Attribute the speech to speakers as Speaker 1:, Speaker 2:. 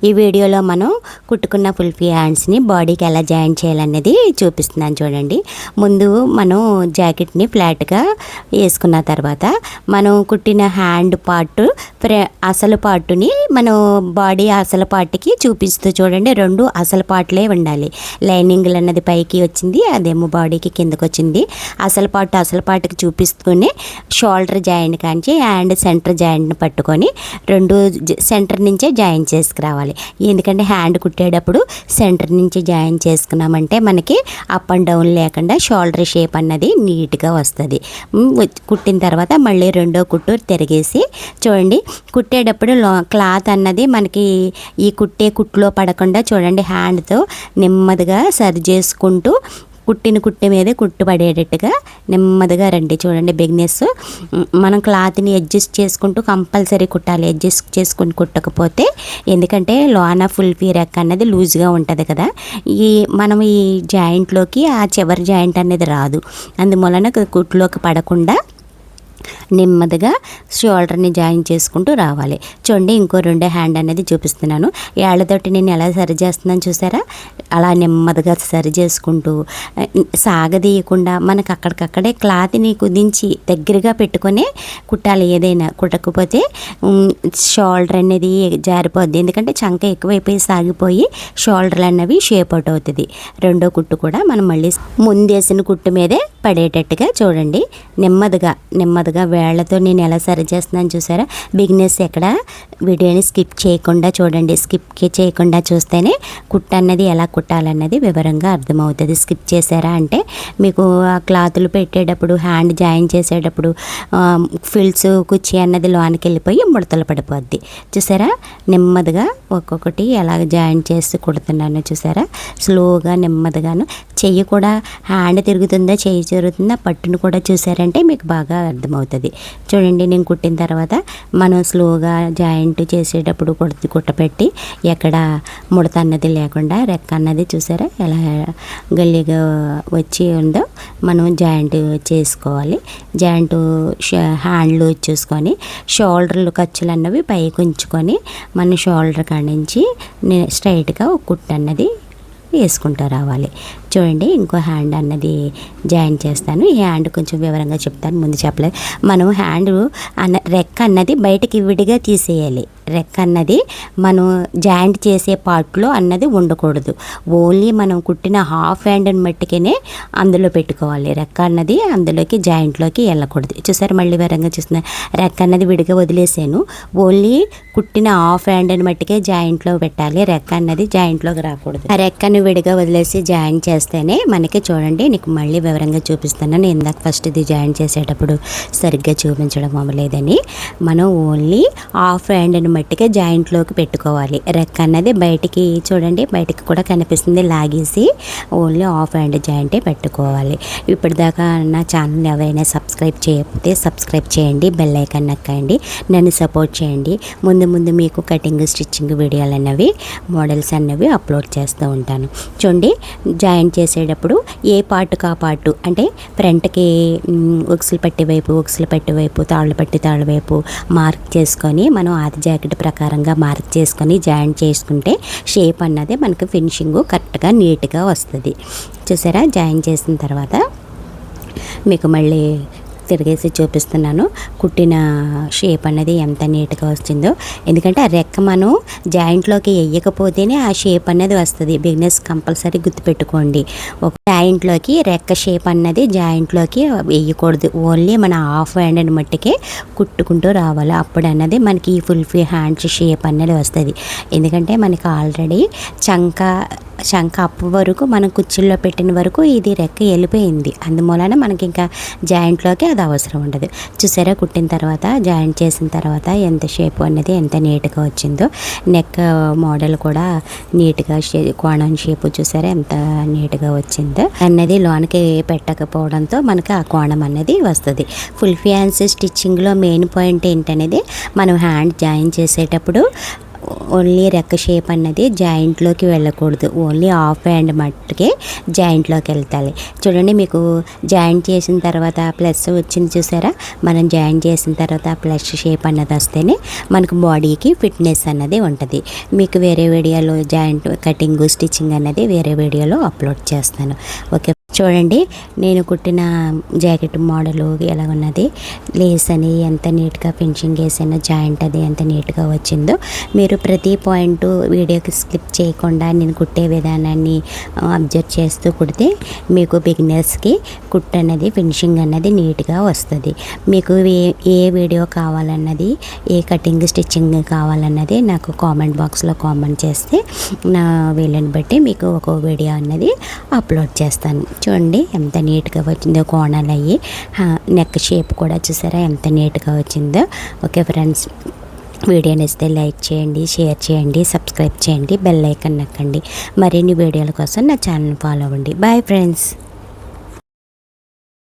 Speaker 1: ఈ వీడియోలో మనం కుట్టుకున్న ఫుల్ఫీ హ్యాండ్స్ని బాడీకి ఎలా జాయిన్ చేయాలనేది చూపిస్తున్నాను చూడండి. ముందు మనం జాకెట్ని ఫ్లాట్గా వేసుకున్న తర్వాత మనం కుట్టిన హ్యాండ్ పార్ట్ అసలు పార్టుని మనం బాడీ అసలు పార్ట్కి చూపిస్తూ చూడండి. రెండు అసలు పార్ట్లే ఉండాలి. లైనింగ్లు అన్నది పైకి వచ్చింది, అదేమో బాడీకి కిందకు వచ్చింది. అసలు పార్ట్కి చూపిస్తూనే షోల్డర్ జాయింట్ కాంచి హ్యాండ్ సెంటర్ జాయింట్ని పట్టుకొని రెండు సెంటర్ నుంచే జాయిన్ చేసుకురావాలి. ఎందుకంటే హ్యాండ్ కుట్టేటప్పుడు సెంటర్ నుంచి జాయిన్ చేసుకున్నామంటే మనకి అప్ అండ్ డౌన్ లేకుండా షోల్డర్ షేప్ అన్నది నీట్గా వస్తుంది. కుట్టిన తర్వాత మళ్ళీ రెండో కుట్టు తిరిగేసి చూడండి. కుట్టేటప్పుడు క్లాత్ అన్నది మనకి ఈ కుట్లో పడకుండా చూడండి హ్యాండ్తో నెమ్మదిగా సరి చేసుకుంటూ కుట్టిన కుట్టు మీదే కుట్టు పడేటట్టుగా నెమ్మదిగా రండి. చూడండి బిగినెస్ మనం క్లాత్ని అడ్జస్ట్ చేసుకుంటూ కంపల్సరీ కుట్టాలి. అడ్జస్ట్ చేసుకుని కుట్టకపోతే ఎందుకంటే లోన ఫుల్ఫీ రెక్ అన్నది లూజ్గా ఉంటుంది కదా, మనం ఈ జాయింట్లోకి ఆ చివరి జాయింట్ అనేది రాదు. అందువలన కుట్లోకి పడకుండా నెమ్మదిగా షోల్డర్ని జాయిన్ చేసుకుంటూ రావాలి. చూడండి ఇంకో రెండో హ్యాండ్ అనేది చూపిస్తున్నాను. ఏళ్లతోటి నేను ఎలా సరి చేస్తున్నాను చూసారా, అలా నెమ్మదిగా సరి చేసుకుంటూ సాగదీయకుండా మనకు అక్కడికక్కడే క్లాత్ని కుదించి దగ్గరగా పెట్టుకొని కుట్టాలి. ఏదైనా కుట్టకపోతే షోల్డర్ అనేది జారిపోద్ది. ఎందుకంటే చంక ఎక్కువైపోయి సాగిపోయి షోల్డర్లు అన్నవి షేప్ అవుట్ అవుతుంది. రెండో కుట్టు కూడా మనం మళ్ళీ ముందేసిన కుట్టు మీదే పడేటట్టుగా చూడండి. నెమ్మదిగా వేళ్లతో నేను ఎలా సరి చేస్తున్నాను చూసారా. బిగినెస్ ఎక్కడ వీడియోని స్కిప్ చేయకుండా చూడండి. స్కిప్ చేయకుండా చూస్తేనే కుట్ట అన్నది ఎలా కుట్టాలన్నది వివరంగా అర్థమవుతుంది. స్కిప్ చేశారా అంటే మీకు ఆ క్లాతులు పెట్టేటప్పుడు హ్యాండ్ జాయిన్ చేసేటప్పుడు ఫిల్స్ కుచ్చి అన్నది లోనికి వెళ్ళిపోయి ముడతలు పడిపోద్ది. చూసారా నెమ్మదిగా ఒక్కొక్కటి ఎలా జాయిన్ చేసి కుడుతున్నాను చూసారా. స్లోగా నెమ్మదిగాను చెయ్యి కూడా హ్యాండ్ తిరుగుతుందా చెయ్యి తిరుగుతుందా పట్టును కూడా చూసారంటే మీకు బాగా అర్థమవుతుంది. చూడండి నేను కుట్టిన తర్వాత మనం స్లోగా జాయింట్ చేసేటప్పుడు కుట్టపెట్టి ఎక్కడ ముడత అన్నది లేకుండా రెక్క అన్నది చూసారా ఎలా గల్లీగా వచ్చి ఉందో మనం జాయింట్ చేసుకోవాలి. జాయింట్ హ్యాండ్ లూజ్ చూసుకొని షోల్డర్లు ఖర్చులు అన్నవి పైకి ఉంచుకొని మన షోల్డర్ కాడి నుంచి స్ట్రైట్గా ఒక కుట్టు అన్నది వేసుకుంటూ రావాలి. చూడండి ఇంకో హ్యాండ్ అన్నది జాయిన్ చేస్తాను. ఈ హ్యాండ్ కొంచెం వివరంగా చెప్తాను, ముందు చెప్పలేదు. మనం హ్యాండ్ రెక్క అన్నది బయటికి విడిగా తీసేయాలి. రెక్క అన్నది మనం జాయింట్ చేసే పార్ట్లో అన్నది ఉండకూడదు. ఓన్లీ మనం కుట్టిన హాఫ్ హ్యాండ్ని మట్టుకనే అందులో పెట్టుకోవాలి. రెక్క అన్నది అందులోకి జాయింట్లోకి వెళ్ళకూడదు. చూసారు మళ్ళీ వివరంగా చూస్తున్నా. రెక్క అన్నది విడిగా వదిలేసాను. ఓన్లీ కుట్టిన హాఫ్ హ్యాండ్ని మట్టుకే జాయింట్లో పెట్టాలి. రెక్క అన్నది జాయింట్లోకి రాకూడదు. ఆ రెక్కను విడిగా వదిలేసి జాయిన్ చేస్తేనే మనకి చూడండి నీకు మళ్ళీ వివరంగా చూపిస్తాను. నేను ఇందాక ఫస్ట్ ఇది జాయిన్ చేసేటప్పుడు సరిగ్గా చూపించడం అవ్వలేదని మనం ఓన్లీ హాఫ్ హ్యాండ్ని మట్టిగా జాయింట్లోకి పెట్టుకోవాలి. రెక్క అన్నది బయటికి చూడండి బయటికి కూడా కనిపిస్తుంది. లాగేసి ఓన్లీ హాఫ్ హ్యాండ్ జాయింటే పెట్టుకోవాలి. ఇప్పటిదాకా నా ఛానల్ ఎవరైనా సబ్స్క్రైబ్ చేయకపోతే సబ్స్క్రైబ్ చేయండి, బెల్ ఐకాన్ నొక్కండి, నన్ను సపోర్ట్ చేయండి. ముందు మీకు కటింగ్ స్టిచ్చింగ్ వీడియోలు అన్నవి మోడల్స్ అన్నవి అప్లోడ్ చేస్తూ ఉంటాను. చూడండి జాయిన్ చేసేటప్పుడు ఏ పార్టుకు ఆ పార్టు అంటే ఫ్రంట్కి ఉక్సులు పట్టి వైపు తాళ్ళు వైపు మార్క్ చేసుకొని మనం ఆది జాకెట్ ప్రకారంగా మార్క్ చేసుకొని జాయిన్ చేసుకుంటే షేప్ అన్నది మనకి ఫినిషింగ్ కరెక్ట్గా నీట్గా వస్తుంది. చూసారా జాయిన్ చేసిన తర్వాత మీకు మళ్ళీ తిరిగేసి చూపిస్తున్నాను కుట్టిన షేప్ అనేది ఎంత నీట్గా వచ్చిందో. ఎందుకంటే ఆ రెక్క మనం జాయింట్లోకి వేయకపోతేనే ఆ షేప్ అనేది వస్తుంది. బిగినెస్ కంపల్సరీ గుర్తుపెట్టుకోండి. ఒక జాయింట్లోకి రెక్క షేప్ అన్నది జాయింట్లోకి వేయకూడదు. ఓన్లీ మన హాఫ్ హ్యాండ్ మట్టికే కుట్టుకుంటూ రావాలి. అప్పుడు అన్నది మనకి ఈ ఫుల్ఫీ హ్యాండ్స్ షేప్ అనేది వస్తుంది. ఎందుకంటే మనకి ఆల్రెడీ శంఖ అప్పు వరకు మనం కుర్చీల్లో పెట్టిన వరకు ఇది రెక్క వెళ్ళిపోయింది. అందువలన మనకి ఇంకా జాయింట్లోకి అది అవసరం ఉండదు. చూసారా కుట్టిన తర్వాత జాయింట్ చేసిన తర్వాత ఎంత షేప్ అనేది ఎంత నీట్గా వచ్చిందో. నెక్ మోడల్ కూడా నీట్గా కోణం షేప్ చూసారా ఎంత నీట్గా వచ్చిందో అన్నది లోనికి పెట్టకపోవడంతో మనకి ఆ కోణం అనేది వస్తుంది. ఫుల్ హ్యాండ్స్ స్టిచ్చింగ్లో మెయిన్ పాయింట్ ఏంటనేది మనం హ్యాండ్ జాయిన్ చేసేటప్పుడు ఓన్లీ రెక్క షేప్ అన్నది జాయింట్లోకి వెళ్ళకూడదు, ఓన్లీ హాఫ్ హ్యాండ్ మట్టుకే జాయింట్లోకి వెళ్తాలి. చూడండి మీకు జాయింట్ చేసిన తర్వాత ప్లస్ వచ్చింది చూసారా, మనం జాయింట్ చేసిన తర్వాత ప్లస్ షేప్ అన్నది వస్తేనే మనకు బాడీకి ఫిట్నెస్ అన్నది ఉంటుంది. మీకు వేరే వీడియోలో జాయింట్ కటింగ్ స్టిచ్చింగ్ అన్నది వేరే వీడియోలో అప్లోడ్ చేస్తాను. ఓకే, చూడండి నేను కుట్టిన జాకెట్ మోడలు ఎలా ఉన్నది, లేస్ అని ఎంత నీట్గా ఫినిషింగ్ వేసానో, జాయింట్ అది ఎంత నీట్గా వచ్చిందో. మీరు ప్రతి పాయింట్ వీడియోకి స్కిప్ చేయకుండా నేను కుట్టే విధానాన్ని అబ్జర్వ్ చేస్తూ కుడితే మీకు బిగినర్స్కి కుట్టు అనేది ఫినిషింగ్ అన్నది నీట్గా వస్తుంది. మీకు ఏ వీడియో కావాలన్నది, ఏ కటింగ్ స్టిచ్చింగ్ కావాలన్నది నాకు కామెంట్ బాక్స్లో కామెంట్ చేస్తే నా వీళ్ళని బట్టి మీకు ఒక వీడియో అన్నది అప్లోడ్ చేస్తాను. చూడండి ఎంత నీట్గా వచ్చిందో, కోణాలు అయ్యి నెక్ షేప్ కూడా చూసారా ఎంత నీట్గా వచ్చిందో. ఓకే ఫ్రెండ్స్, వీడియో నచ్చితే లైక్ చేయండి, షేర్ చేయండి, సబ్స్క్రైబ్ చేయండి, బెల్ ఐకాన్ నొక్కండి. మరిన్ని వీడియోల కోసం నా ఛానల్ ఫాలో అవ్వండి. Bye friends.